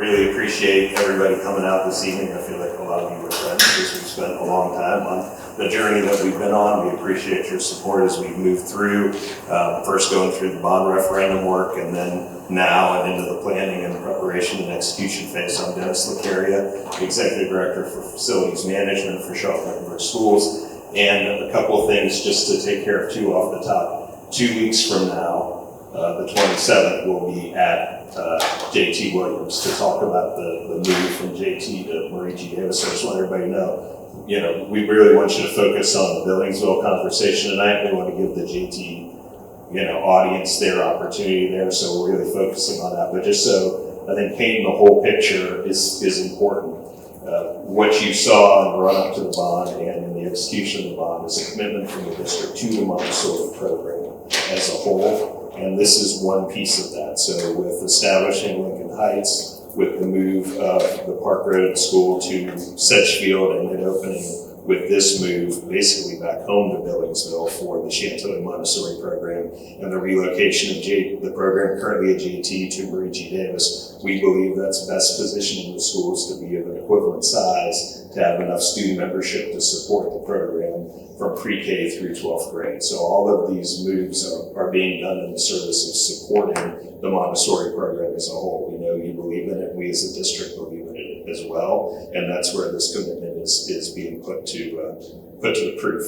really appreciate everybody coming out this evening. I feel like a lot of you are friends because we've spent a long time on the journey that we've been on. We appreciate your support as we move through, first going through the bond referendum work and then now and into the planning and preparation and execution phase. I'm Dennis Lecaria, Executive Director for Facilities Management for Charlotte-Mecklenburg Schools. And a couple of things just to take care of two off the top. 2 weeks from now, the 27th, we'll be at JT Williams to talk about the move from JT to Marie G. Davis. So I just want everybody to know, we really want you to focus on the Billingsville conversation tonight. We want to give the JT, audience their opportunity there. So we're really focusing on that. But just so I think painting the whole picture is important. What you saw in the run up to the bond and in the execution of the bond is a commitment from the district to the Montessori program as a whole. And this is one piece of that. So with establishing Lincoln Heights, with the move of the Park Road School to Sedgefield and then opening with this move basically back home to Billingsville for the Chantilly Montessori program and the relocation of the program currently at JT to Marie G. Davis, we believe that's best positioning the schools to be of an equivalent size to have enough student membership to support the program from pre-K through 12th grade. So all of these moves are being done in the service of supporting the Montessori program as a whole. We know you believe in it. We as a district believe in it as well. And that's where this commitment is being put to the proof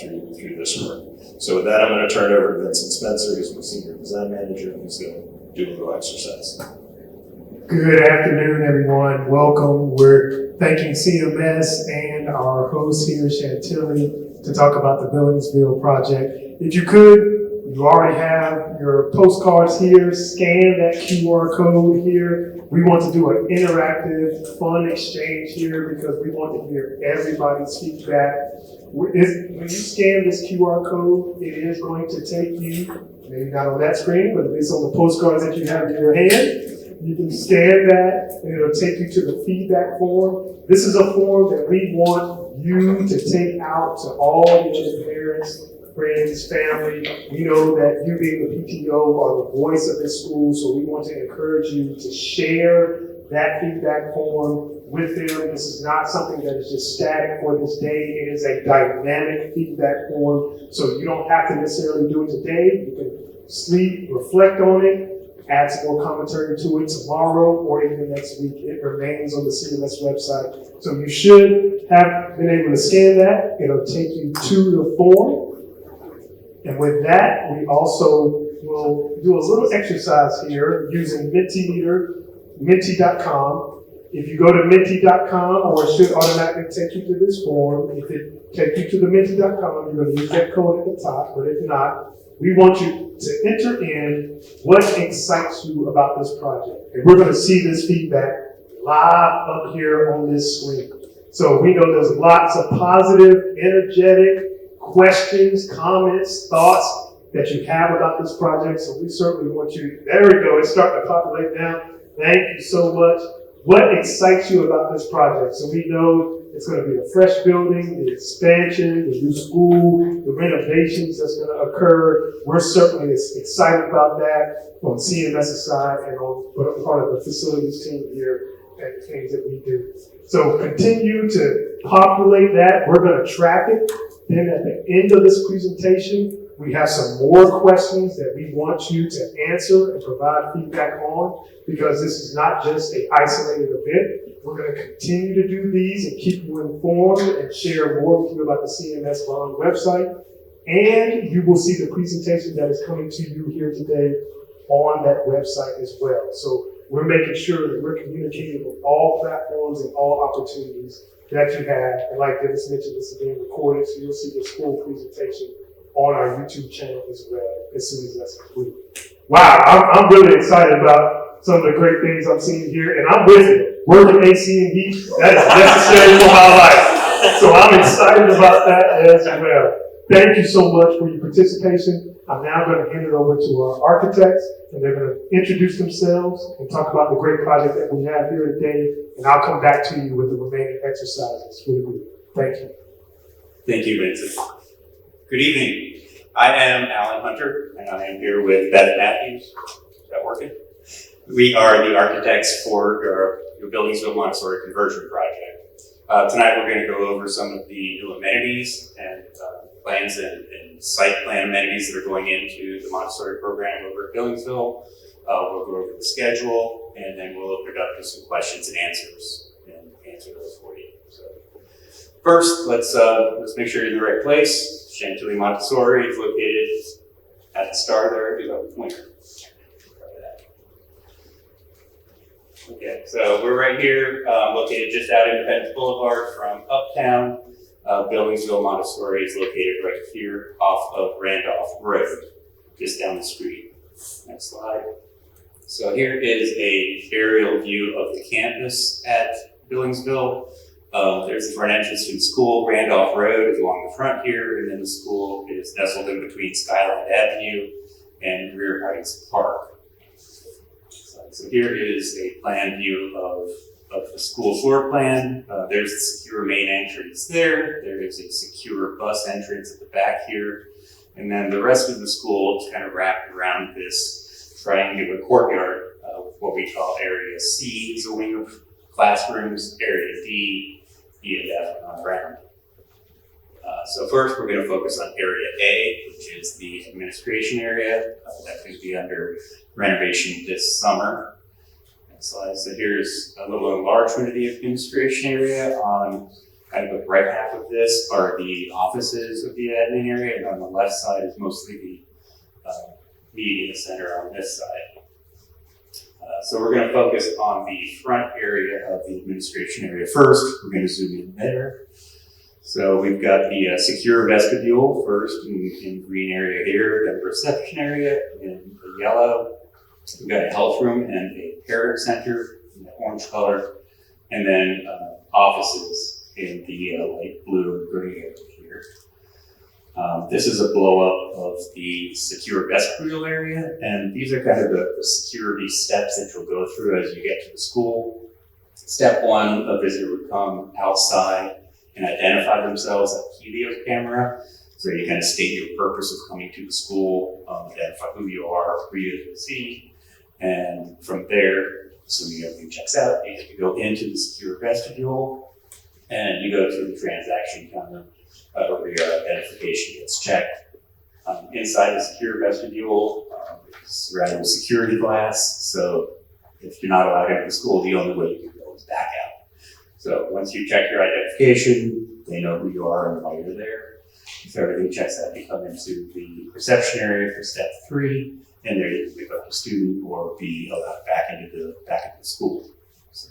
through this work. So with that, I'm going to turn it over to Vincent Spencer, who's my Senior Design Manager, and he's going to do a little exercise. Good afternoon, everyone. Welcome. We're thanking CMS and our host here, Chantilly, to talk about the Billingsville project. If you could, you already have your postcards here. Scan that QR code here. We want to do an interactive, fun exchange here because we want to hear everybody's feedback. When you scan this QR code, it is going to take you, maybe not on that screen, but at least on the postcards that you have in your hand. You can scan that and it'll take you to the feedback form. This is a form that we want you to take out to all the other parents, friends, family. We know that you being the PTO are the voice of this school, so we want to encourage you to share that feedback form with them. This is not something that is just static for this day. It is a dynamic feedback form, so you don't have to necessarily do it today. You can sleep, reflect on it, add some more commentary to it tomorrow or even next week. It remains on the CMS website. So you should have been able to scan that. It'll take you to the form. And with that, we also will do a little exercise here using Mentimeter, Menti.com. If you go to Menti.com, or it should automatically take you to this form. If it takes you to the Menti.com, you're going to use that code at the top. But if not, we want you to enter in what excites you about this project. And we're going to see this feedback live up here on this screen. So we know there's lots of positive, energetic questions, comments, thoughts that you have about this project. So we certainly want you, there we go, it's starting to populate now. Thank you so much. What excites you about this project? So we know it's going to be a fresh building, the expansion, the new school, the renovations that's going to occur. We're certainly excited about that on CMS's side and on part of the facilities team here and the things that we do. So continue to populate that. We're going to track it. Then at the end of this presentation, we have some more questions that we want you to answer and provide feedback on, because this is not just an isolated event. We're going to continue to do these and keep you informed and share more with you about the CMS Bond website. And you will see the presentation that is coming to you here today on that website as well. So we're making sure that we're communicating with all platforms and all opportunities that you have. And like Dennis mentioned, this is being recorded, so you'll see this full presentation on our YouTube channel as well as soon as that's complete. Wow, I'm really excited about some of the great things I'm seeing here, and I'm with it. Working AC and heat, that is necessary for my life. So I'm excited about that as well. Thank you so much for your participation. I'm now going to hand it over to our architects, and they're going to introduce themselves and talk about the great project that we have here today, and I'll come back to you with the remaining exercises for the group. Thank you. Thank you, Vincent. Good evening. I am Alan Hunter, and I am here with Beth Matthews. Is that working? We are the architects for your Billingsville Montessori conversion project. Tonight we're going to go over some of the new amenities and plans and site plan amenities that are going into the Montessori program over at Billingsville. We'll go over the schedule, and then we'll open it up to some questions and answers and answer those for you. So first, let's make sure you're in the right place. Chantilly Montessori is located at the star there. Do a pointer. Okay, so we're right here, located just out Independence Boulevard from Uptown. Billingsville Montessori is located right here off of Randolph Road, just down the street. Next slide. So here is a aerial view of the campus at Billingsville. There's the front entrance to the school. Randolph Road is along the front here, and then the school is nestled in between Skyline Avenue and Rear Heights Park. So here is a plan view of the school floor plan. There's the secure main entrance there. There is a secure bus entrance at the back here. And then the rest of the school is kind of wrapped around this triangular courtyard, what we call Area C is a wing of classrooms, Area D, E and F on ground. So first we're going to focus on Area A, which is the administration area. That's going to be under renovation this summer. Next slide. So here's a little enlargement of the administration area. On kind of the right half of this are the offices of the admin area, and on the left side is mostly the media center on this side. So we're going to focus on the front area of the administration area first. We're going to zoom in there. So we've got the secure vestibule first in green area here, then the reception area in the yellow. We've got a health room and a parent center in the orange color, and then offices in the light blue and gray area here. This is a blow up of the secure vestibule area, and these are kind of the security steps that you'll go through as you get to the school. Step one, a visitor would come outside and identify themselves at the video camera. So you kind of state your purpose of coming to the school, identify who you are, who you can see, and from there, assuming everything checks out, you get to go into the secure vestibule, and you go to the transaction counter where your identification gets checked. Inside the secure vestibule, it's surrounded with security glass, so if you're not allowed into the school, the only way you can go is back out. So once you check your identification, they know who you are and why you're there. If everything checks out, you come into the reception area for step 3, and there you can pick up a student or be allowed back into the school. So,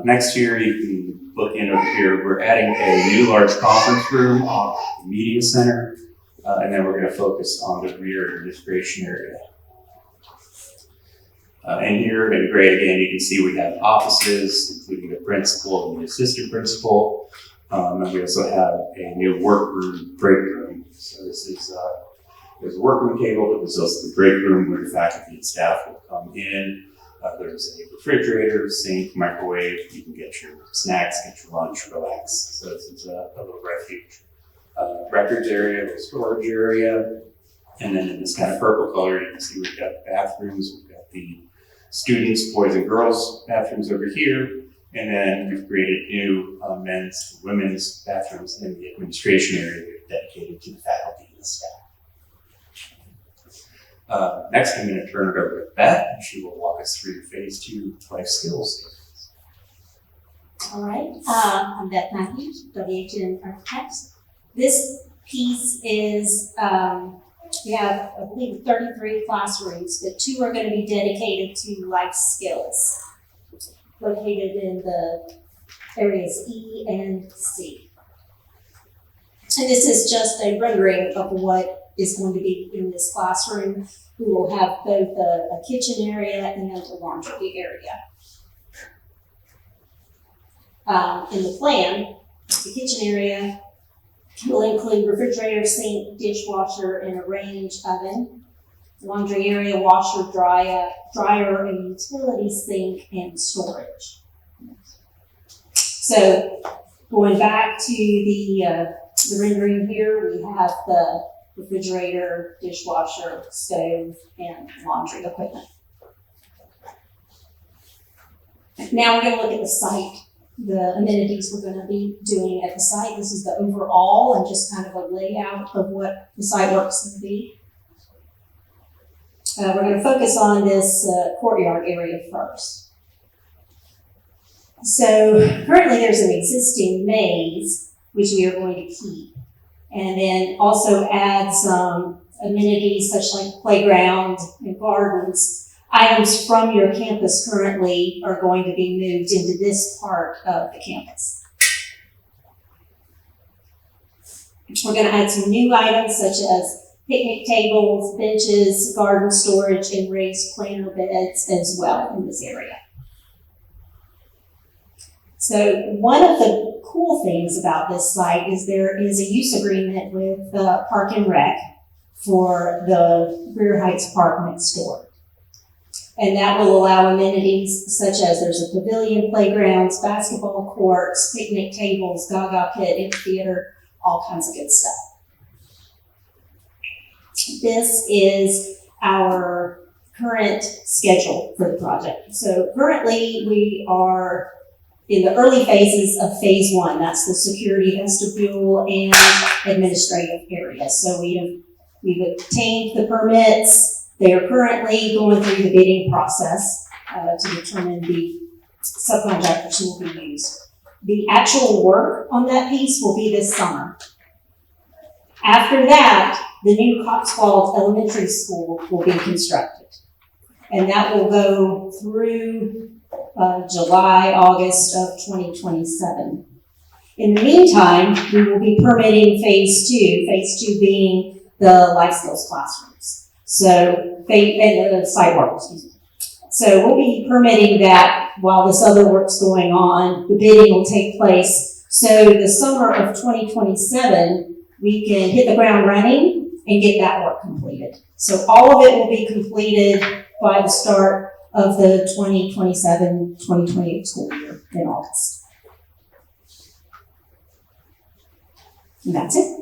next year, you can look in over here. We're adding a new large conference room off the media center, and then we're going to focus on the rear administration area. And here in gray again, you can see we have offices, including the principal and the assistant principal. And we also have a new workroom, break room. So this is, there's a workroom table, but there's also the break room where the faculty and staff will come in. There's a refrigerator, sink, microwave. You can get your snacks, get your lunch, relax. So this is a little refuge. Records area, little storage area. And then in this kind of purple color, you can see we've got bathrooms. We've got the students, boys and girls bathrooms over here. And then we've created new men's and women's bathrooms in the administration area dedicated to the faculty and the staff. Next, I'm going to turn it over to Beth, and she will walk us through phase 2 life skills. All right, I'm Beth Matthews, WHN Architects. This piece is, we have, I believe, 33 classrooms, but 2 are going to be dedicated to life skills, located in the areas E and C. And this is just a rendering of what is going to be in this classroom. We will have both a kitchen area and a laundry area. In the plan, the kitchen area will include refrigerator, sink, dishwasher, and a range oven. Laundry area, washer, dryer, a utility sink, and storage. So going back to the rendering here, we have the refrigerator, dishwasher, stove, and laundry equipment. Now we're gonna look at the site, the amenities we're gonna be doing at the site. This is the overall and just kind of a layout of what the site work's gonna be. We're gonna focus on this courtyard area first. So currently there's an existing maze, which we are going to keep. And then also add some amenities such like playground and gardens. Items from your campus currently are going to be moved into this part of the campus. We're going to add some new items such as picnic tables, benches, garden storage, and raised planter beds as well in this area. So one of the cool things about this site is there is a use agreement with Park and Rec for the Greer Heights Park next door. And that will allow amenities such as there's a pavilion, playgrounds, basketball courts, picnic tables, gaga pit, amphitheater, all kinds of good stuff. This is our current schedule for the project. So currently we are in the early phases of phase 1. That's the security vestibule and administrative area. So we've obtained the permits. They are currently going through the bidding process to determine the subcontractors who will be used. The actual work on that piece will be this summer. After that, the new Cotswold Elementary School will be constructed. And that will go through July, August of 2027. In the meantime, we will be permitting phase 2 being the life skills classrooms. So, and the site work, excuse me. So we'll be permitting that while this other work's going on. The bidding will take place. So the summer of 2027, we can hit the ground running and get that work completed. So all of it will be completed by the start of the 2027-2028 school year in August. And that's it.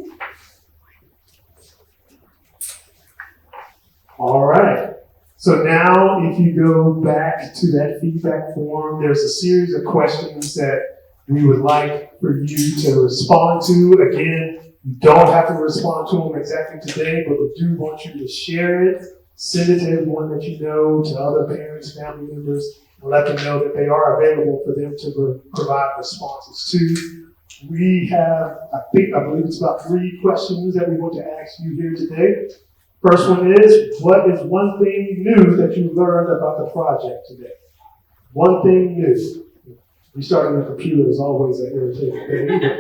All right. So now if you go back to that feedback form, there's a series of questions that we would like for you to respond to. Again, you don't have to respond to them exactly today, but we do want you to share it, send it to everyone that you know, to other parents, family members, and let them know that they are available for them to provide responses to. We have, I believe it's about 3 questions that we want to ask you here today. First one is, what is one thing new that you learned about the project today? One thing new. Restarting the computer is always an irritating thing, but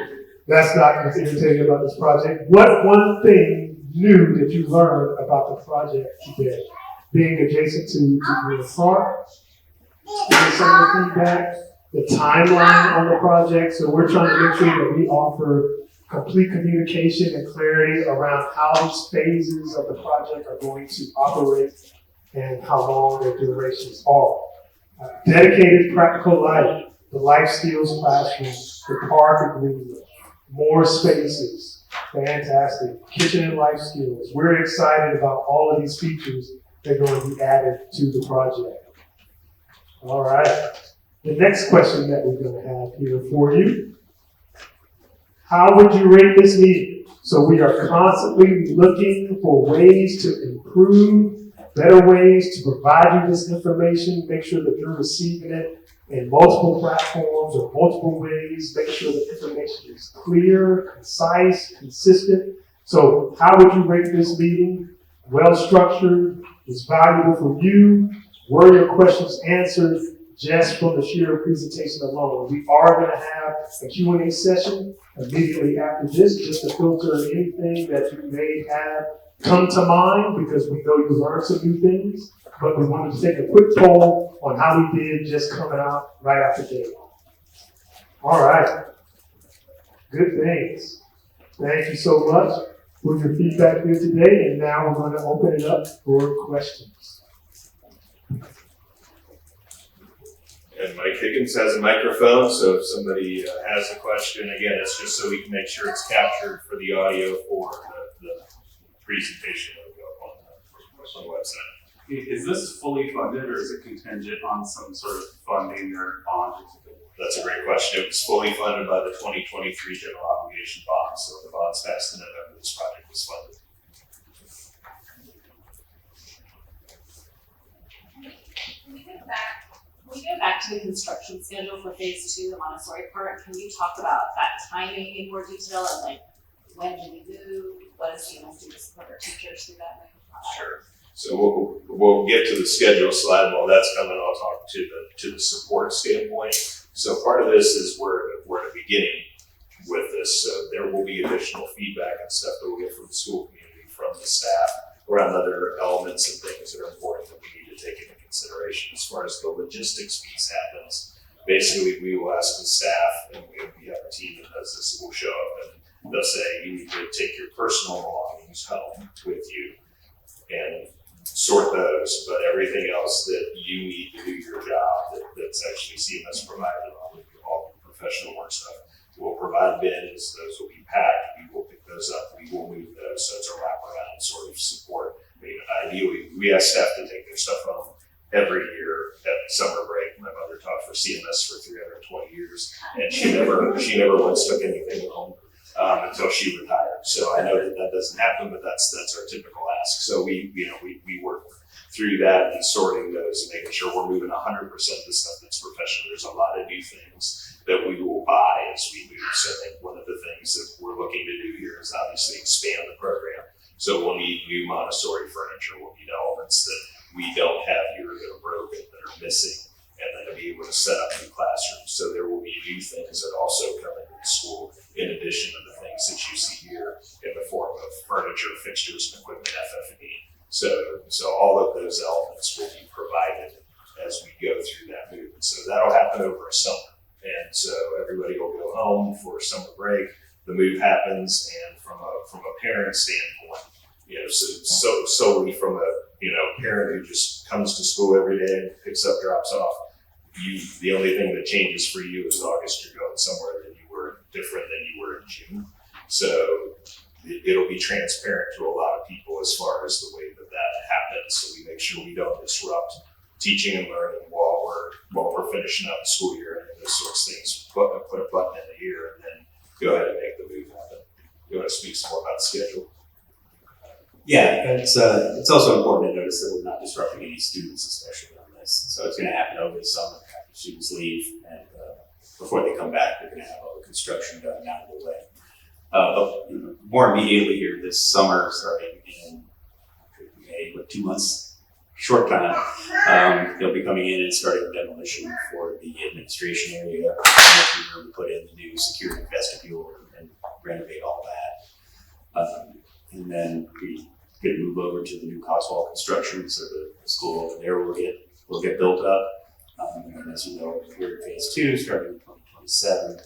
that's not what's irritating about this project. What one thing new that you learned about the project today? Being adjacent to Greer Park, getting some of the feedback, the timeline on the project. So we're trying to make sure that we offer complete communication and clarity around how these phases of the project are going to operate and how long their durations are. Dedicated practical life, the life skills classroom, the park agreement, more spaces, fantastic. Kitchen and life skills. We're excited about all of these features that are going to be added to the project. All right. The next question that we're going to have here for you. How would you rate this meeting? So we are constantly looking for ways to improve, better ways to provide you this information, make sure that you're receiving it in multiple platforms or multiple ways, make sure the information is clear, concise, consistent. So how would you rate this meeting? Well structured, is valuable for you, were your questions answered just from the sheer presentation alone? We are going to have a Q&A session immediately after this, just to filter anything that you may have come to mind, because we know you learned some new things, but we wanted to take a quick poll on how we did just coming out right after the gate. All right. Good things. Thank you so much for your feedback here today, and now we're going to open it up for questions. And Mike Higgins has a microphone, so if somebody has a question, again, it's just so we can make sure it's captured for the audio for the presentation that will go up on the website. Is this fully funded, or is it contingent on some sort of funding their bond? That's a great question. It was fully funded by the 2023 general obligation bond. So when the bonds passed in November, this project was funded. When we go back to the construction schedule for phase 2, the Montessori part, can you talk about that timing in more detail and like when do we move? What does CMS do to support our teachers through that move? Sure. So we'll get to the schedule slide. While that's coming, I'll talk to the support standpoint. So part of this is we're at the beginning with this. So there will be additional feedback and stuff that we'll get from the school community, from the staff, around other elements and things that are important that we need to take into consideration. As far as the logistics piece happens, basically we will ask the staff, and we have a team that does this, will show up and they'll say, you need to take your personal belongings home with you and sort those, but everything else that you need to do your job that's actually CMS provided, all the professional work stuff, we'll provide bins, those will be packed, we will pick those up, we will move those, so it's a wraparound sort of support. I mean, ideally, we ask staff to take their stuff home every year at summer break. My mother taught for CMS for 320 years, and she never once took anything home until she retired. So I know that doesn't happen, but that's our typical ask. So we work through that and sorting those and making sure we're moving 100% of the stuff that's professional. There's a lot of new things that we will buy as we move. So I think one of the things that we're looking to do here is obviously expand the program. So we'll need new Montessori furniture. We'll need elements that we don't have here that are broken, that are missing, and then to be able to set up new classrooms. So there will be new things that also come into the school in addition to the things that you see here in the form of furniture, fixtures, and equipment, FF&E. So all of those elements will be provided as we go through that move. And so that'll happen over a summer. And so everybody will go home for summer break. The move happens, and from a parent standpoint, so solely from a parent who just comes to school every day and picks up, drops off, the only thing that changes for you is August. You're going somewhere that you were different than you were in June. So it'll be transparent to a lot of people as far as the way that happens. So we make sure we don't disrupt teaching and learning while we're finishing up the school year and those sorts of things. Put a button in the ear and then go ahead and make the move happen. You want to speak some more about the schedule? Yeah, it's also important to notice that we're not disrupting any students, especially on this. So it's going to happen over the summer after students leave, and before they come back, they're going to have all the construction done out of the way. But more immediately here this summer, starting in May, 2 months, short time, they'll be coming in and starting demolition for the administration area, making room to put in the new security vestibule and renovate all that. And then we could move over to the new Cotswold construction, so the school over there will get built up. And as you know, we're in phase 2, starting in 2027.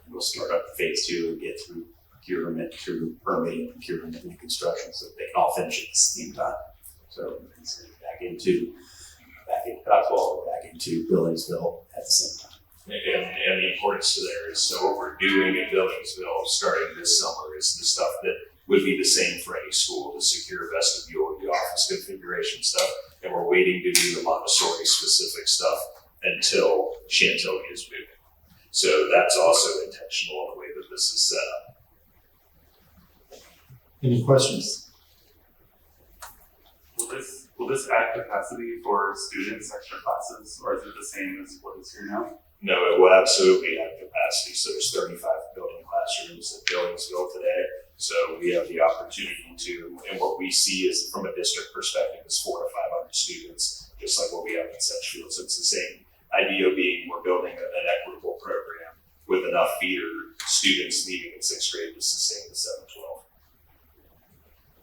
We'll start up phase 2 and get through procurement, through permitting, procurement, and construction, so that they can all finish at the same time. So it's back into Cotswold, back into Billingsville at the same time. And the importance to there is, so what we're doing in Billingsville starting this summer is the stuff that would be the same for any school, the secure vestibule, the office configuration stuff, and we're waiting to do the Montessori specific stuff until Chantilly is moving. So that's also intentional in the way that this is set up. Any questions? Will this add capacity for students, extra classes, or is it the same as what is here now? No, it will absolutely have capacity. So there's 35 building classrooms in Billingsville today. So we have the opportunity to, and what we see is from a district perspective is 400 to 500 students, just like what we have in Sedgefield. So it's the same idea being we're building an equitable program with enough feeder students leaving in 6th grade to sustain the 7-12.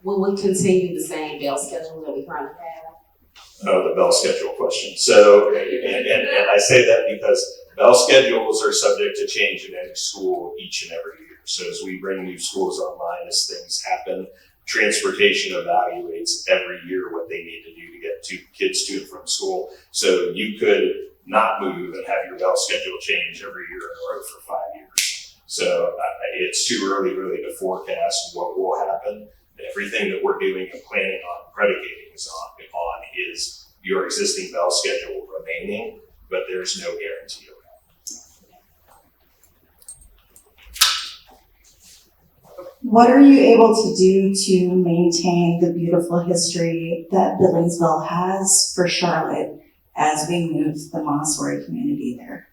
Will we continue the same bell schedule that we currently have? Oh, the bell schedule question. So, and I say that because bell schedules are subject to change in any school each and every year. So as we bring new schools online, as things happen, transportation evaluates every year what they need to do to get kids to and from school. So you could not move and have your bell schedule change every year in a row for 5 years. So it's too early really to forecast what will happen. Everything that we're doing and planning on predicating on is your existing bell schedule remaining but there's no guarantee of that. What are you able to do to maintain the beautiful history that Billingsville has for Charlotte as we move the Montessori community there?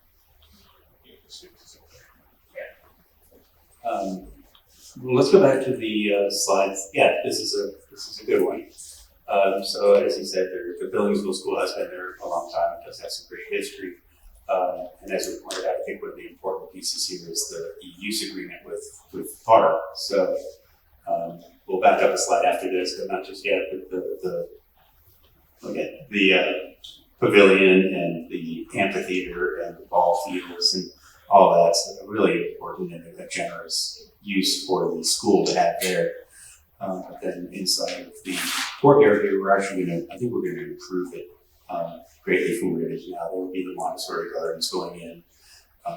Let's go back to the slides. Yeah, this is a good one. So as you said, the Billingsville School has been there a long time. It does have some great history. And as we pointed out, I think one of the important pieces here is the use agreement with FAR. So we'll back up a slide after this, but not just yet, but the pavilion and the amphitheater and the ball fields and all that's really important and a generous use for the school to have there. But then inside of the courtyard here, I think we're going to improve it greatly from where it is now. There will be the Montessori gardens going in,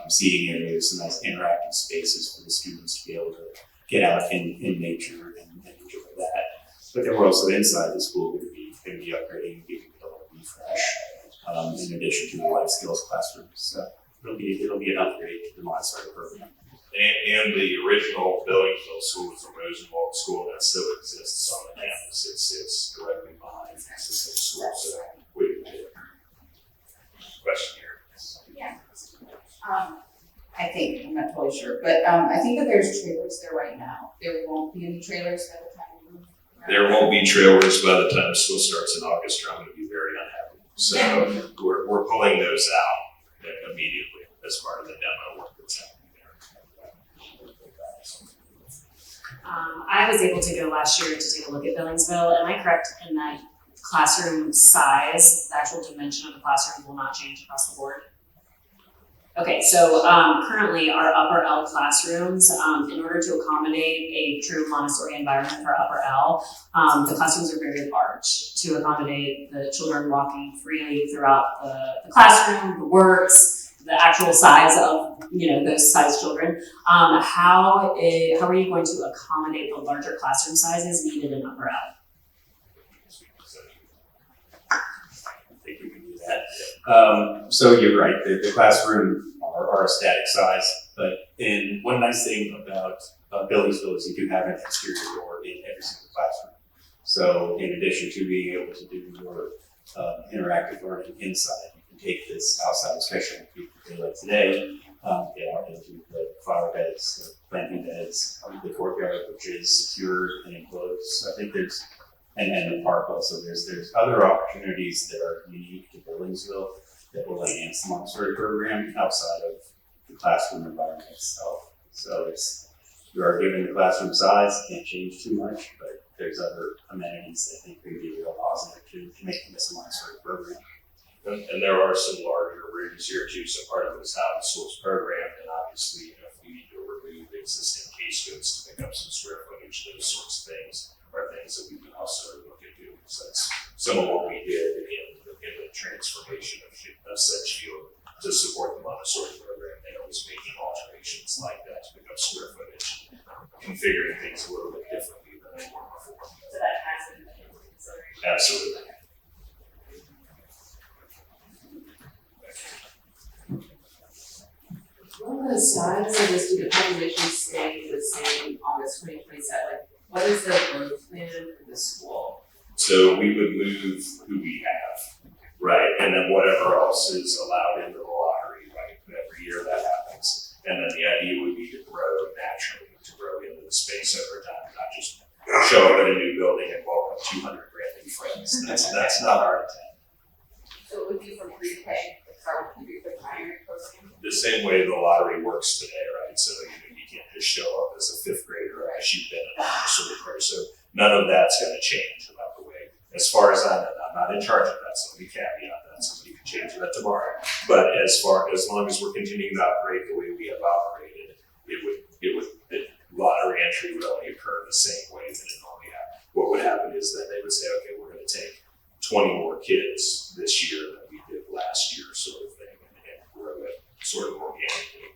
seating areas, and nice interactive spaces for the students to be able to get out in nature and enjoy that. But then we're also inside the school going to be upgrading, giving it a little refresh, in addition to the life skills classrooms. So it'll be an upgrade to the Montessori program. And the original Billingsville School was a Rosenwald school that still exists on the campus. It sits directly behind the existing school. So we question here. Yeah. I think, I'm not totally sure, but I think that there's trailers there right now. There won't be any trailers by the time we move. There won't be trailers by the time school starts in August, or I'm going to be very unhappy. So we're pulling those out immediately as part of the demo work that's happening there. I was able to go last year to take a look at Billingsville. Am I correct in that classroom size, the actual dimension of the classroom will not change across the board? Okay, so currently our upper L classrooms, in order to accommodate a true Montessori environment for upper L, the classrooms are very large to accommodate the children walking freely throughout the classroom, the works, the actual size of those size children. How are you going to accommodate the larger classroom sizes needed in upper L? I think we can do that. So you're right, the classroom are a static size, but one nice thing about Billingsville is you do have an exterior door in every single classroom. So in addition to being able to do your interactive learning inside, you can take this outside, especially like today, get out into the flower beds, the planting beds, the courtyard, which is secure and enclosed. So I think and the park also, there's other opportunities that are unique to Billingsville that will enhance the Montessori program outside of the classroom environment itself. So you are given the classroom size, can't change too much, but there's other amenities that I think could be real positive to making this a Montessori program. And there are some larger rooms here too, so part of it is how the school's programmed, and obviously, if we need to remove existing casegoats to pick up some square footage, those sorts of things are things that we can also look at doing. So that's some of what we did in the transformation of such field to support the Montessori program. They always making alterations like that to pick up square footage, configuring things a little bit differently than they were before. So that has been considered. Absolutely. Will the size of the student population stay the same August 2027? Like, what is the growth plan for the school? So we would move who we have, right? And then whatever else is allowed into the lottery, right? Every year that happens. And then the idea would be to grow naturally, to grow into the space over time, not just show up at a new building and welcome 200 brand new friends. That's not our intent. So it would be from pre-K, start with the primary program? The same way the lottery works today, right? So you can't just show up as a fifth grader as you've been in a Montessori program. So none of that's going to change about the way. As far as I know, I'm not in charge of that, so let me caveat that. Somebody can change that tomorrow. But as long as we're continuing to operate the way we have operated, the lottery entry would only occur the same way that it normally happens. What would happen is that they would say, okay, we're going to take 20 more kids this year than we did last year, sort of thing, and grow it sort of organically.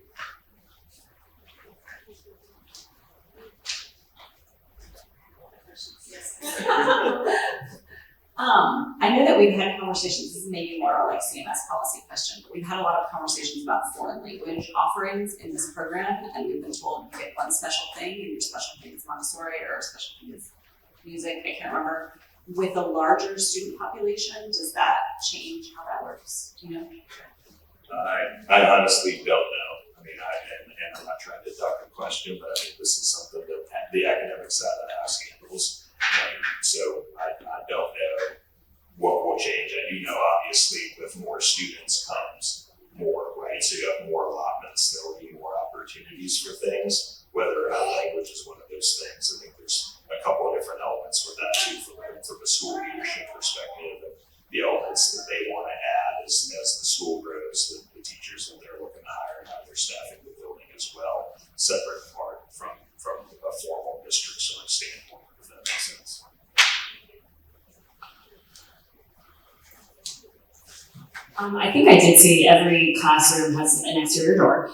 I know that we've had conversations, this is maybe more like CMS policy question, but we've had a lot of conversations about foreign language offerings in this program, and we've been told you get one special thing, and your special thing is Montessori, or a special thing is music, I can't remember. With a larger student population, does that change how that works? Do you know? I honestly don't know. I mean, and I'm not trying to duck the question, but I think this is something that the academic side of the house handles. So I don't know what will change. I do know, obviously, with more students comes more, right? So you have more allotments, there will be more opportunities for things, whether or not language is one of those things. I think there's a couple of different elements with that too, from a school leadership perspective, and the elements that they want to add as the school grows, the teachers that they're looking to hire and how they're staffing the building as well, separate and apart from a formal district sort of standpoint, if that makes sense. I think I did see every classroom has an exterior door.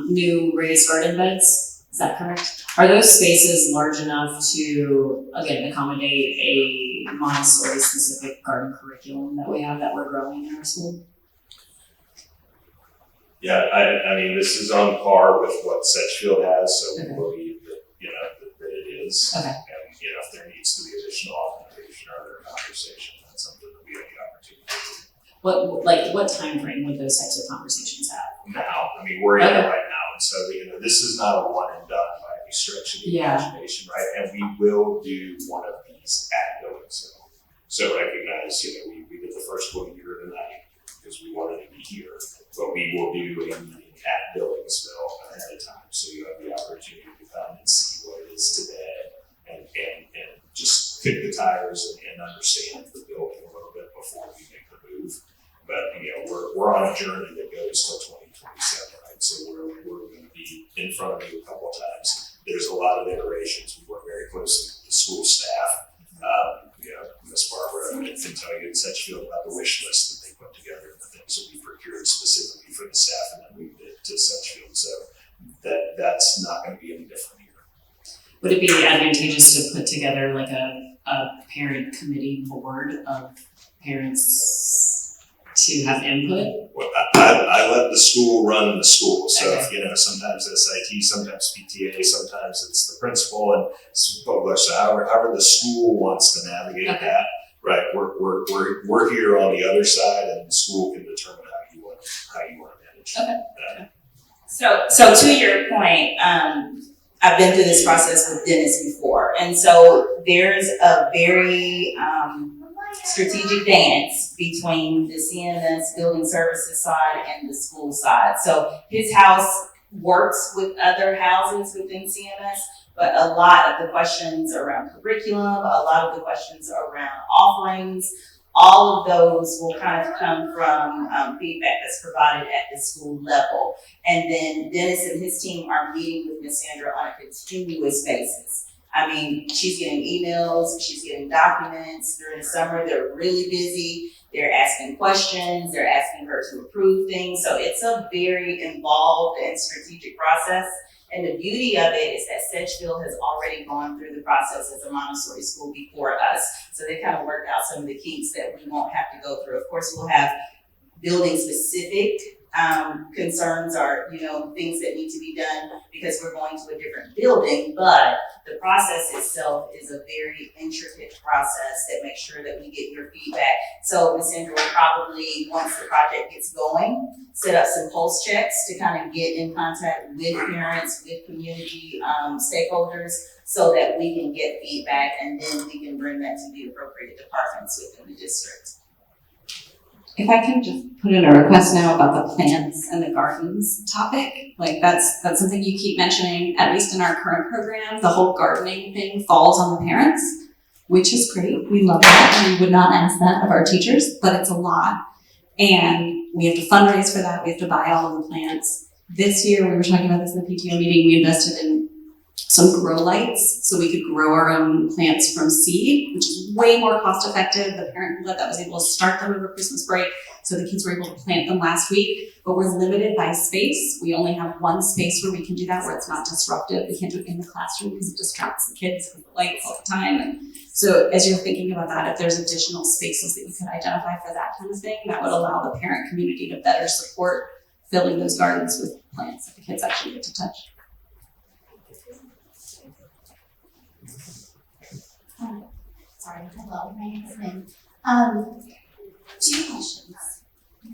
New raised garden beds, is that correct? Are those spaces large enough to, again, accommodate a Montessori specific garden curriculum that we have that we're growing in our school? Yeah, I mean, this is on par with what Sedgefield has, so we Okay. believe that, that it is. Okay. And, if there needs to be additional augmentation or other conversation, that's something that we have the opportunity to do. What time frame would those types of conversations have? Now, I mean, we're in it Okay. right now, and so, this is not a one and done by any stretch of the Yeah. imagination, right? And we will do one of these at Billingsville. So recognize, we did the first one here tonight because we wanted to be here, but we will do a meeting at Billingsville ahead of time, so you have the opportunity to come and see what it is today and just kick the tires and understand the building a little bit before we make the move. But, we're on a journey that goes till 2027, right? So we're going to be in front of you a couple of times. There's a lot of iterations. We work very closely with the school staff. Ms. Barbara can tell you in Sedgefield about the wish list that they put together and the things that we procured specifically for the staff and then moved it to Sedgefield. So that's not going to be any different here. Would it be advantageous to put together like a parent committee board of parents to have input? Well, I let the school run the school. So, Okay. sometimes SIT, sometimes PTA, sometimes it's the principal and publish. So however the school wants to navigate Okay. that, right? We're here on the other side, and the school can determine how you want to manage that. So to your point, I've been through this process with Dennis before, and so there's a very strategic dance between the CMS building services side and the school side. So his house works with other houses within CMS, but a lot of the questions around curriculum, a lot of the questions around offerings, all of those will kind of come from feedback that's provided at the school level. And then Dennis and his team are meeting with Ms. Sandra on a continuous basis. I mean, she's getting emails, she's getting documents. During the summer, they're really busy. They're asking questions, they're asking her to approve things. So it's a very involved and strategic process. And the beauty of it is that Sedgefield has already gone through the process as a Montessori school before us. So they kind of worked out some of the kinks that we won't have to go through. Of course, we'll have building specific concerns or, things that need to be done because we're going to a different building, but the process itself is a very intricate process that makes sure that we get your feedback. So Ms. Sandra will probably, once the project gets going, set up some pulse checks to kind of get in contact with parents, with community stakeholders, so that we can get feedback and then we can bring that to the appropriate departments within the district. If I can just put in a request now about the plants and the gardens topic, like that's something you keep mentioning, at least in our current program, the whole gardening thing falls on the parents, which is great. We love that. We would not ask that of our teachers, but it's a lot. And we have to fundraise for that. We have to buy all of the plants. This year, we were talking about this in the PTO meeting, we invested in some grow lights, so we could grow our own plants from seed, which is way more cost effective. The parent that was able to start them over Christmas break, so the kids were able to plant them last week, but we're limited by space. We only have one space where we can do that, where it's not disruptive. We can't do it in the classroom because it distracts the kids with the lights all the time. And so as you're thinking about that, if there's additional spaces that you could identify for that kind of thing, that would allow the parent community to better support filling those gardens with plants that the kids actually get to touch. Sorry, hello, my name is Min. 2 questions.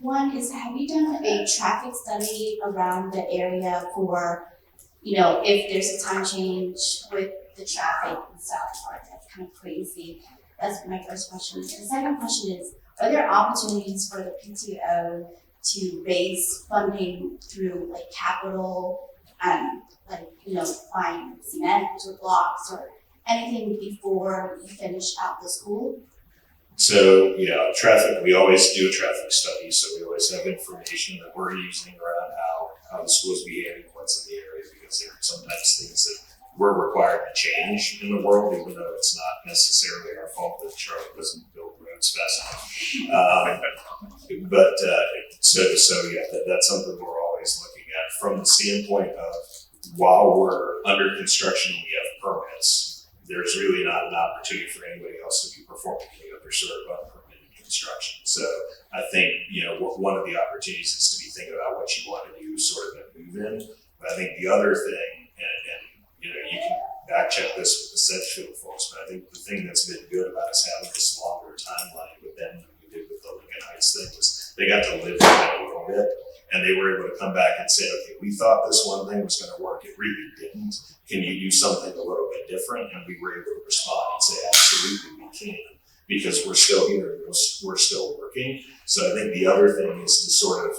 One is, have you done a traffic study around the area for, if there's a time change with the traffic and stuff, or that's kind of crazy? That's my first question. The second question is, are there opportunities for the PTO to raise funding through like capital and buying cement or blocks or anything before you finish out the school? So, traffic, we always do a traffic study, so we always have information that we're using around how the school's behaving, what's in the area, because there are sometimes things that we're required to change in the world, even though it's not necessarily our fault that Charlotte doesn't build roads fast enough. That's something we're always looking at from the standpoint of, while we're under construction and we have permits, there's really not an opportunity for anybody else to be performing any other sort of unpermitted construction. So I think, one of the opportunities is to be thinking about what you want to do sort of and move in. But I think the other thing, and you can back check this with the Sedgefield folks, but I think the thing that's been good about us having this longer timeline with them than we did with the Lincoln Heights thing was they got to live with it a little bit. And they were able to come back and say, okay, we thought this one thing was going to work. It really didn't. Can you do something a little bit different? And we were able to respond and say, absolutely, we can, because we're still here and we're still working. So I think the other thing is to sort of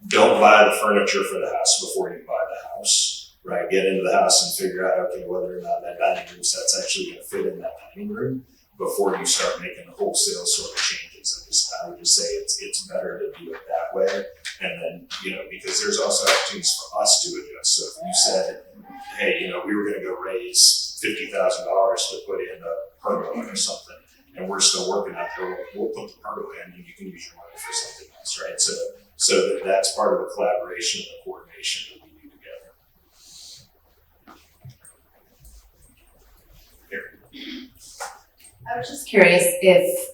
don't buy the furniture for the house before you buy the house, right? Get into the house and figure out, okay, whether or not that dining room set's actually going to fit in that dining room before you start making wholesale sort of changes. I would just say it's better to do it that way. And then, because there's also opportunities for us to adjust. So if you said, hey, we were going to go raise $50,000 to put in a pergola or something, and we're still working out there, we'll put the pergola in and you can use your money for something else, right? So that's part of the collaboration and the coordination that we do together. Here. I was just curious if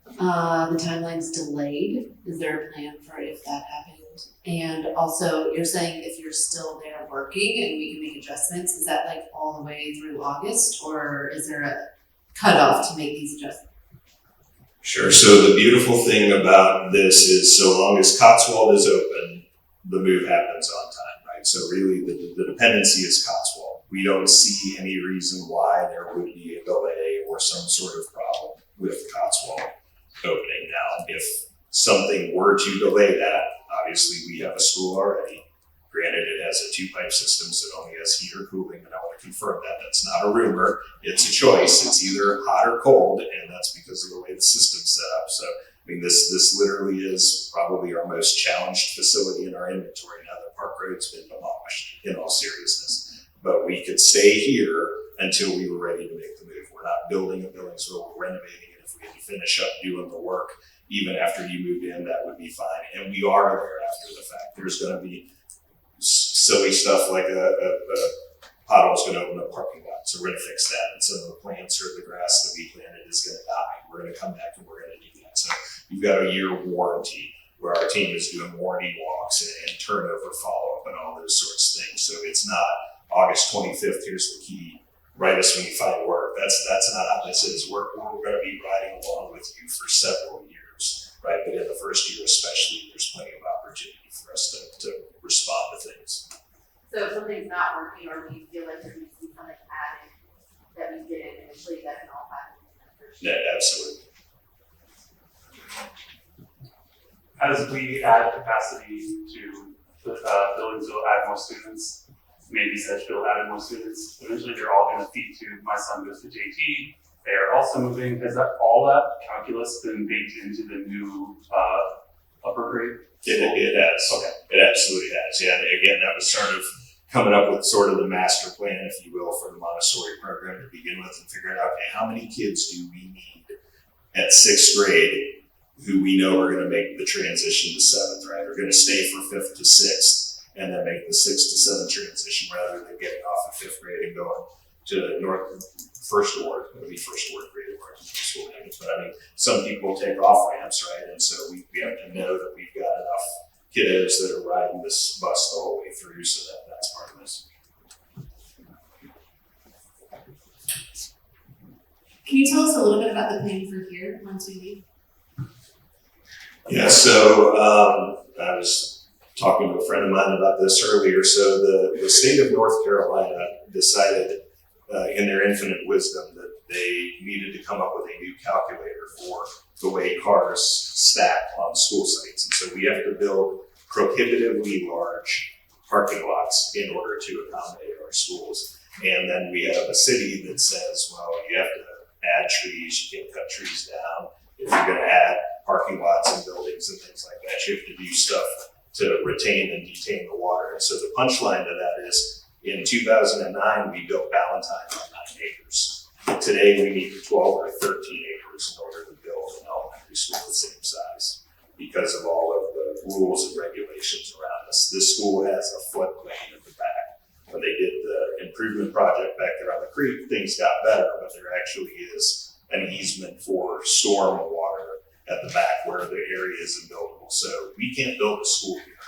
the timeline's delayed. Is there a plan for if that happened? And also, you're saying if you're still there working and we can make adjustments, is that like all the way through August, or is there a cutoff to make these adjustments? Sure. So the beautiful thing about this is, so long as Cotswold is open, the move happens on time, right? So really the dependency is Cotswold. We don't see any reason why there would be a delay or some sort of problem with Cotswold opening. Now, if something were to delay that, obviously we have a school already. Granted, it has a 2-pipe system, so it only has heat or cooling, and I want to confirm that. That's not a rumor. It's a choice. It's either hot or cold, and that's because of the way the system's set up. So, this literally is probably our most challenged facility in our inventory now that Park Road's been demolished, in all seriousness. But we could stay here until we were ready to make the move. We're not building a Billingsville, we're renovating it. If we had to finish up doing the work, even after you moved in, that would be fine. And we are there after the fact. There's going to be silly stuff like a pothole's going to open up parking lot, so we're going to fix that. And some of the plants or the grass that we planted is going to die. We're going to come back and we're going to do that. So you've got a year warranty where our team is doing warranty walks and turnover follow-up and all those sorts of things. So it's not August 25th, here's the key, write us when you find work. That's not how this is. We're going to be riding along with you for several years, right? But in the first year especially, there's plenty of opportunity for us to respond to things. So if something's not working, or we feel like there needs to be something added that we didn't initially, that can all happen in that first year. Yeah, absolutely. As we add capacity to Billingsville, add more students, maybe Sedgefield added more students, eventually they're all going to feed to, my son goes to JT, they are also moving. Has all that calculus been baked into the new upper grade? It has. Okay. It absolutely has. Yeah. And again, that was sort of coming up with sort of the master plan, if you will, for the Montessori program to begin with, and figuring out, okay, how many kids do we need at 6th grade who we know are going to make the transition to 7th, right? Are going to stay for 5th to 6th and then make the 6th to 7th transition rather than getting off of 5th grade and going to first ward. It would be first ward grade or school names. But I mean, some people take off ramps, right? And so we have to know that we've got enough kiddos that are riding this bus the whole way through, so that's part of this. Can you tell us a little bit about the plan for here once we leave? Yeah, so I was talking to a friend of mine about this earlier. So the state of North Carolina decided in their infinite wisdom that they needed to come up with a new calculator for the way cars stack on school sites. And so we have to build prohibitively large parking lots in order to accommodate our schools. And then we have a city that says, well, you have to add trees, you can't cut trees down. If you're going to add parking lots and buildings and things like that, you have to do stuff to retain and detain the water. And so the punchline to that is, in 2009, we built Ballantyne on 9 acres. Today, we need 12 or 13 acres in order to build an elementary school the same size because of all of the rules and regulations around us. This school has a floodplain at the back. When they did the improvement project back there on the creek, things got better, but there actually is an easement for storm water at the back where the area is buildable. So we can't build a school here.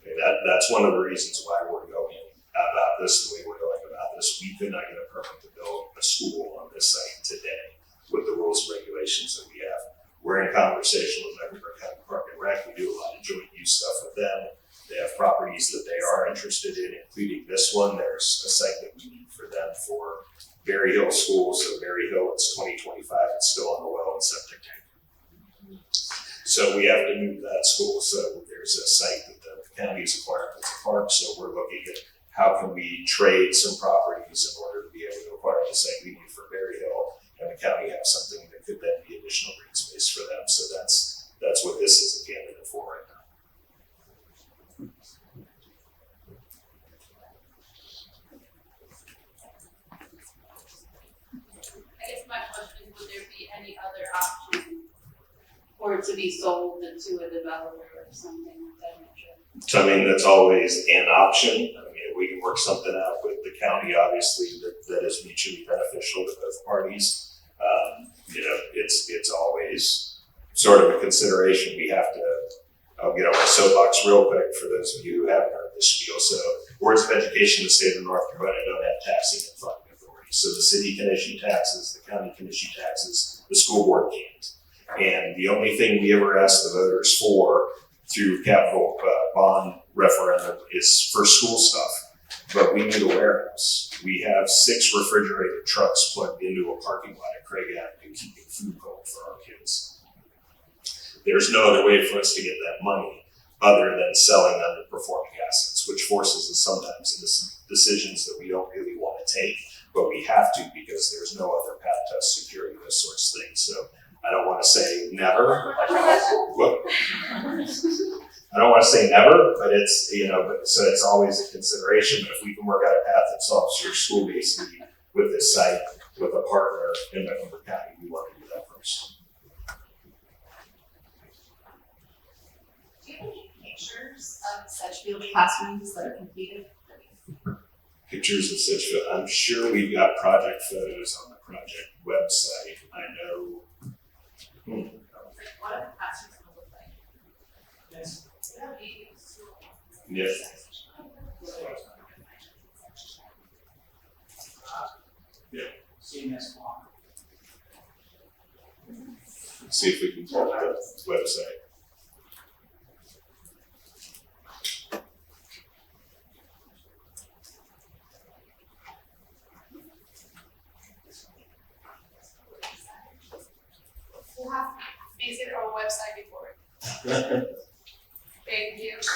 Okay, that's one of the reasons why we're going about this the way we're going about this. We could not get a permit to build a school on this site today with the rules and regulations that we have. We're in conversation with Mecklenburg County Park and Rec. We do a lot of joint use stuff with them. They have properties that they are interested in, including this one. There's a site that we need for them for Berry Hill School. So Berry Hill, it's 2025. It's still on the well and septic tank. So we have to move that school. So there's a site that the county has acquired that's a park. So we're looking at how can we trade some properties in order to be able to acquire the site we need for Berry Hill, and the county have something that could then be additional green space for them. So that's what this is a candidate for right now. I guess my question is, would there be any other option for it to be sold to a developer or something of that nature? So I mean, that's always an option. I mean, if we can work something out with the county, obviously, that is mutually beneficial to both parties. It's always sort of a consideration. We have to, I'll get on my soapbox real quick for those of you who haven't heard this spiel. So boards of education in the state of North Carolina don't have taxing and funding authority. So the city can issue taxes, the county can issue taxes, the school board can't. And the only thing we ever ask the voters for through capital bond referendum is for school stuff. But we need a warehouse. We have 6 refrigerated trucks plugged into a parking lot at Craig Avenue keeping food cold for our kids. There's no other way for us to get that money other than selling underperforming assets, which forces us sometimes into some decisions that we don't really want to take, but we have to because there's no other path to us securing those sorts of things. So I don't want to say never. What? I don't want to say never, but it's, so it's always a consideration. But if we can work out a path that solves your school-based need with this site, with a partner in Mecklenburg County, we want to do that first. Do you have any pictures of Sedgefield classrooms that are completed? Pictures of Sedgefield. I'm sure we've got project photos on the project website. I know. What are the classrooms gonna look like? Yes. Yeah. Yes. Yeah. CMS block. See if we can pull up the website. We'll have to visit our website before. Thank you. So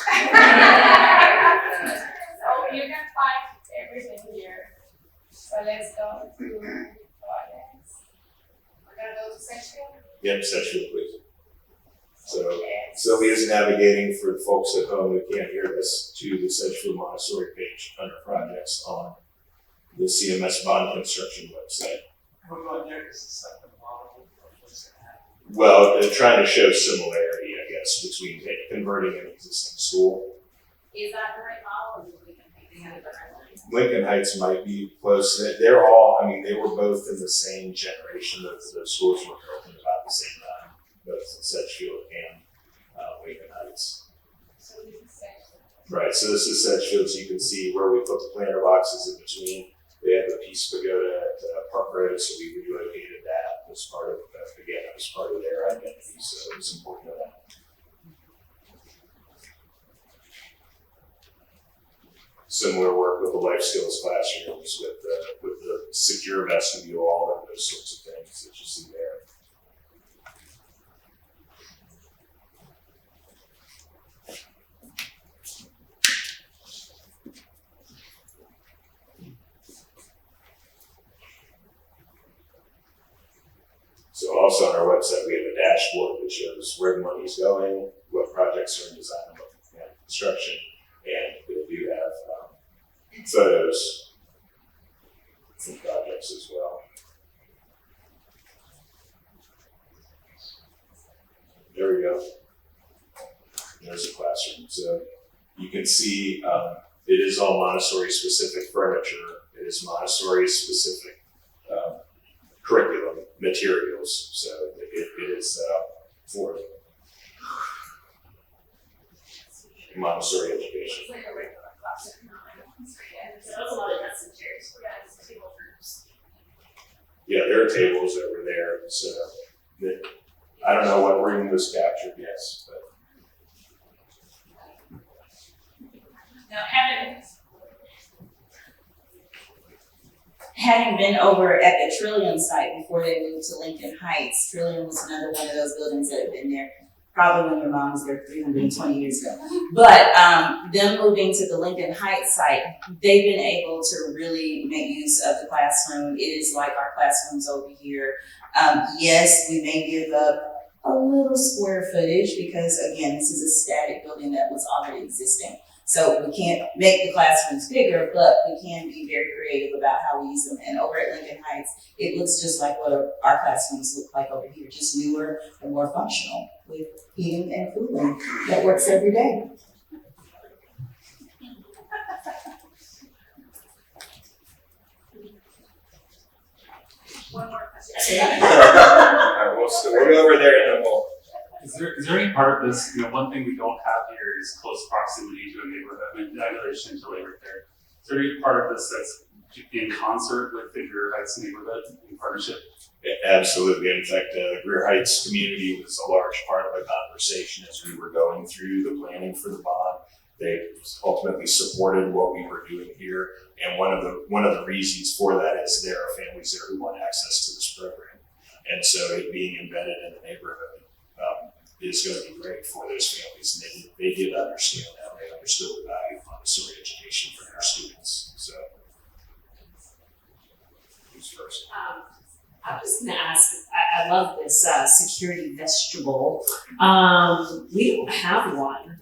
you can find everything here. So let's go to projects. We're gonna go to Sedgefield. Yep, Sedgefield, please. So Sylvia is navigating for the folks at home who can't hear this to the Sedgefield Montessori page under projects on the CMS bond construction website. Well, they're trying to show similarity, I guess, between converting an existing school. Is that the right model, or do we have a different one? Lincoln Heights might be close. They're all, I mean, they were both in the same generation. Those schools were built at about the same time, both Sedgefield and Lincoln Heights. So we can say. Right, so this is Sedgefield, so you can see where we put the planter boxes in between. They have a piece pagoda at Park Road, so we relocated that as part of, again, it was part of their identity, so it was important to them. Similar work with the life skills classrooms, with the secure vestibule, and those sorts of things that you see there. So also on our website, we have a dashboard that shows where the money is going, what projects are in design, and construction, and we do have photos from projects as well. There we go. There's a classroom. So you can see it is all Montessori specific furniture. It is Montessori specific curriculum materials. So it is for Montessori education. It's like a regular classroom, not like a Montessori. So that's a lot of desks and chairs for guys, table groups. Yeah, there are tables over there. So I don't know what room was captured, yes, but Now, Having been over at the Trillium site before they moved to Lincoln Heights, Trillium was another one of those buildings that had been there probably when your mom was there 320 years ago. But them moving to the Lincoln Heights site, they've been able to really make use of the classroom. It is like our classrooms over here. Yes, we may give up a little square footage because, again, this is a static building that was already existing. So we can't make the classrooms bigger, but we can be very creative about how we use them. And over at Lincoln Heights, it looks just like what our classrooms look like over here, just newer and more functional with heating and cooling that works every day. one more question. all right, we'll go over there and then we'll. Is there any part of this, one thing we don't have here is close proximity to a neighborhood. I mean, I know there's Chantilly right there. Is there any part of this that's in concert with the Greer Heights neighborhood in partnership? Absolutely. In fact, the Greer Heights community was a large part of the conversation as we were going through the planning for the bond. They ultimately supported what we were doing here, and one of the reasons for that is there are families there who want access to this program, and so it being embedded in the neighborhood is going to be great for those families. And they did understand that. They understood the value of Montessori education for their students. So, who's first? I was going to ask, I love this security vestibule. We don't have one.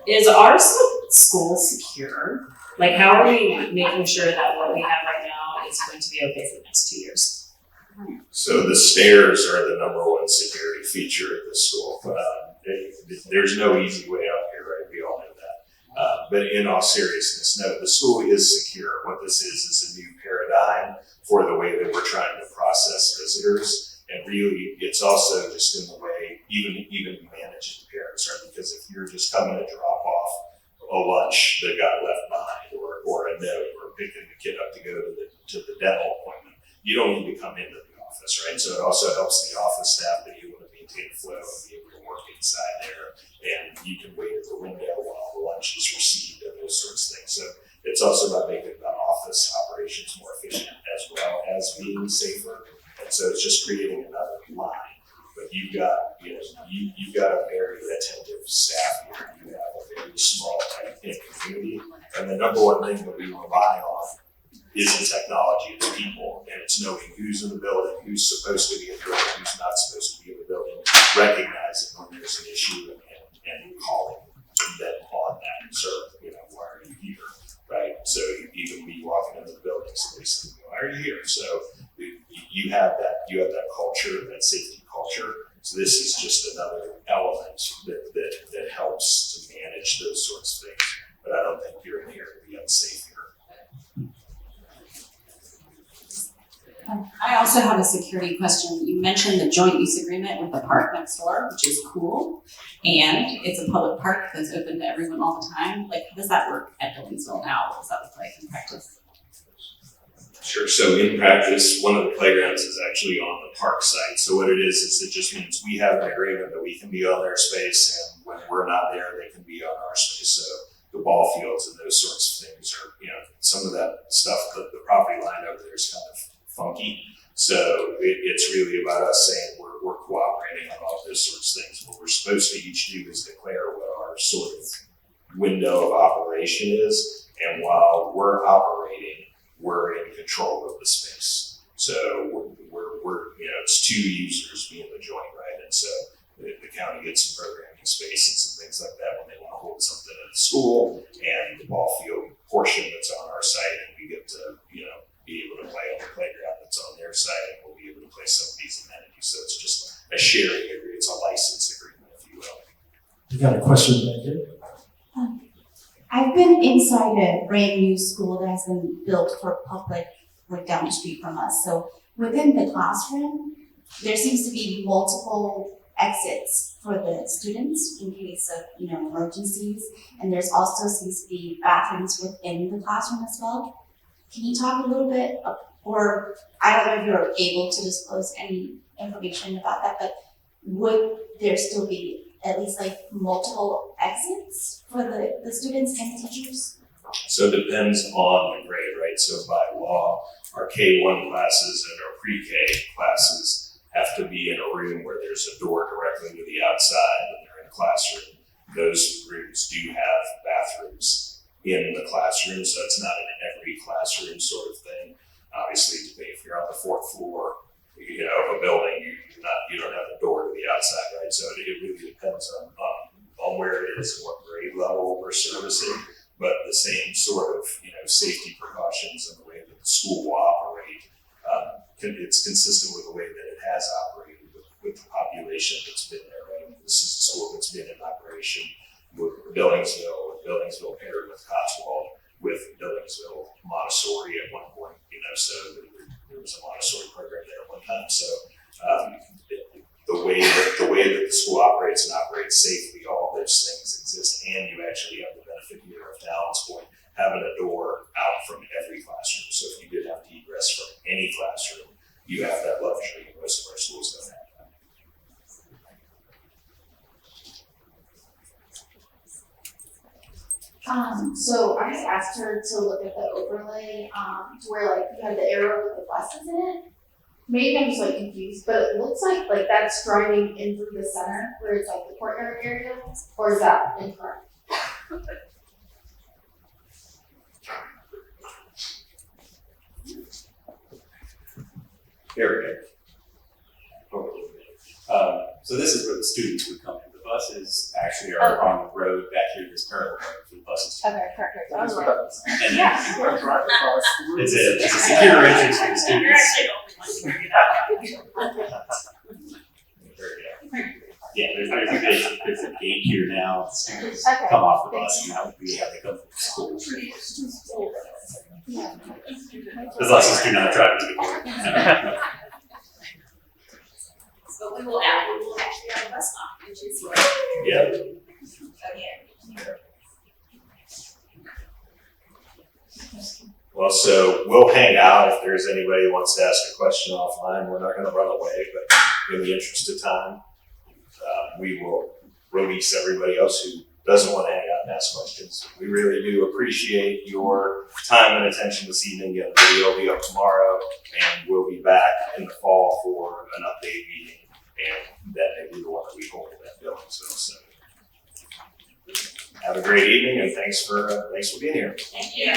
Is our school secure? Like, how are we making sure that what we have right now is going to be okay for the next 2 years? So the stairs are the number one security feature at the school. There's no easy way out here, right? We all know that. But in all seriousness, no, the school is secure. What this is a new paradigm for the way that we're trying to process visitors. And really, it's also just in the way even managing parents, right? Because if you're just coming to drop off a lunch that got left behind, or a note, or picking the kid up to go to the dental appointment, you don't need to come into the office, right? So it also helps the office staff be able to maintain flow and be able to work inside there. And you can wait at the window while the lunch is received and those sorts of things. So it's also about making the office operations more efficient as well as being safer. And so it's just creating another line. But you've got a very attentive staff here. You have a very small, tight-knit community. And the number one thing that we rely on isn't technology, it's people, and it's knowing who's in the building, who's supposed to be in the building, who's not supposed to be in the building, recognizing when there's an issue and and calling them on that. Sir, why are you here? Right? So you can be walking into the building, somebody says, why are you here? So you have that culture, that safety culture. So this is just another element that helps to manage those sorts of things. But I don't think you're in here to be unsafe here. I also have a security question. You mentioned the joint use agreement with the park next door, which is cool. And it's a public park that's open to everyone all the time. Like, how does that work at Billingsville now? What does that look like in practice? Sure. So in practice, one of the playgrounds is actually on the park site. So what it is it just means we have an agreement that we can be on their space, and when we're not there, they can be on our space. So the ball fields and those sorts of things are, some of that stuff, the property line over there is kind of funky. So it's really about us saying we're cooperating on all those sorts of things. What we're supposed to each do is declare what our sort of window of operation is. And while we're operating, we're in control of the space. So we're it's two users being the joint, right? And so the county gets some programming space and some things like that when they want to hold something at the school, and the ball field portion that's on our site, and we get to, be able to play on the playground that's on their side, and we'll be able to play some of these amenities. So it's just a sharing agreement, it's a license agreement, if you will. You got a question back here? I've been inside a brand new school that has been built for public, like down the street from us. So within the classroom, there seems to be multiple exits for the students in case of, emergencies. And there's also seems to be bathrooms within the classroom as well. Can you talk a little bit, or I don't know if you're able to disclose any information about that, but would there still be at least like multiple exits for the students and the teachers? So it depends on the grade, right? So by law, our K-1 classes and our pre-K classes have to be in a room where there's a door directly to the outside when they're in a classroom. Those rooms do have bathrooms in the classroom, so it's not in every classroom sort of thing. Obviously, if you're on the fourth floor, of a building, you don't have a door to the outside, right? So it really depends on where it is and what grade level we're servicing. But the same sort of safety precautions and the way that the school will operate, it's consistent with the way that it has operated with the population that's been there, right? This is a school that's been in operation with Billingsville paired with Cotswold, with Billingsville Montessori at one point, so there was a Montessori program there at one time. So the way that the school operates and operates safely, all those things exist, and you actually have the benefit here of, to Alan's point, having a door out from every classroom. So if you did have to egress from any classroom, you have that luxury. Most of our schools don't have that. So I just asked her to look at the overlay, to where like you have the arrow with the buses in it. Maybe I'm just like confused, but it looks like that's driving in through the center where it's like the courtyard area, or is that incorrect? Here we go. So this is where the students would come in. The buses actually are on the road back here, this parallel road for the buses. Okay, perfect. I was like, And yeah. it's a secure entrance for the students. You're actually the only one who figured it out. Yeah, there's a gate here now. Students Okay. come off the bus, and we have to come from school. Yeah. The buses do not drive to the court. But we will actually have a bus stop, which is what. Yeah. Well, so we'll hang out if there's anybody who wants to ask a question offline. We're not going to run away, but in the interest of time, we will release everybody else who doesn't want to hang out and ask questions. We really do appreciate your time and attention this evening. The video will be up tomorrow, and we'll be back in the fall for an update meeting, and that may be the one that we hold at Billingsville. So have a great evening, and thanks for being here. Thank you.